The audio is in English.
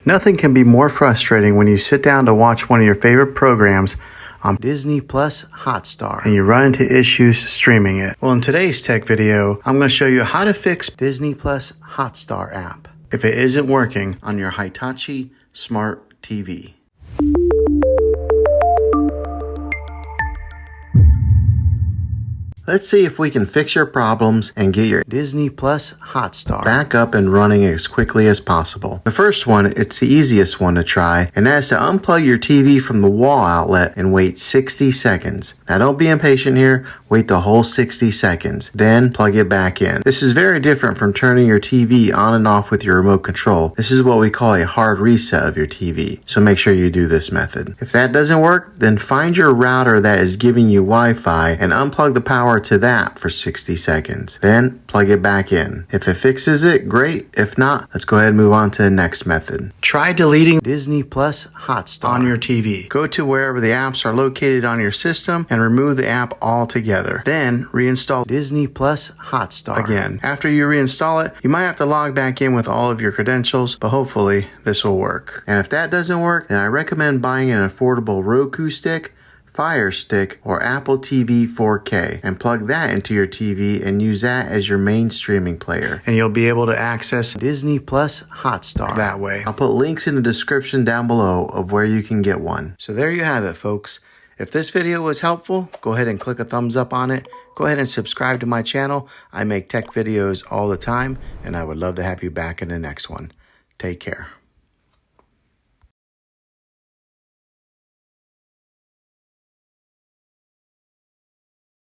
Nothing can be more frustrating when you sit down to watch one of your favorite programs on Disney Hotstar and you run into issues streaming it. Well, in today's tech video, I'm going to show you how to fix Disney Hotstar app if it isn't working on your Hitachi smart TV. Let's see if we can fix your problems and get your Disney Hotstar back up and running as quickly as possible. The first one, it's the easiest one to try, and that's to unplug your TV from the wall outlet and wait 60 seconds. Now don't be impatient here, wait the whole 60 seconds, then plug it back in. This is very different from turning your TV on and off with your remote control. This is what we call a hard reset of your TV, so make sure you do this method. If that doesn't work, then find your router that is giving you Wi-Fi and unplug the power to that for 60 seconds. Then plug it back in. If it fixes it, great. If not, let's go ahead and move on to the next method. Try deleting Disney Hotstar on your TV. Go to wherever the apps are located on your system and remove the app altogether. Then reinstall Disney Hotstar again. After you reinstall it, you might have to log back in with all of your credentials, but hopefully this will work. And if that doesn't work, then I recommend buying an affordable Roku stick, Fire Stick, or Apple TV 4K and plug that into your TV and use that as your main streaming player. And you'll be able to access Disney Hotstar that way. I'll put links in the description down below of where you can get one. So there you have it, folks. If this video was helpful, go ahead and click a thumbs up on it. Go ahead and subscribe to my channel. I make tech videos all the time, and I would love to have you back in the next one. Take care.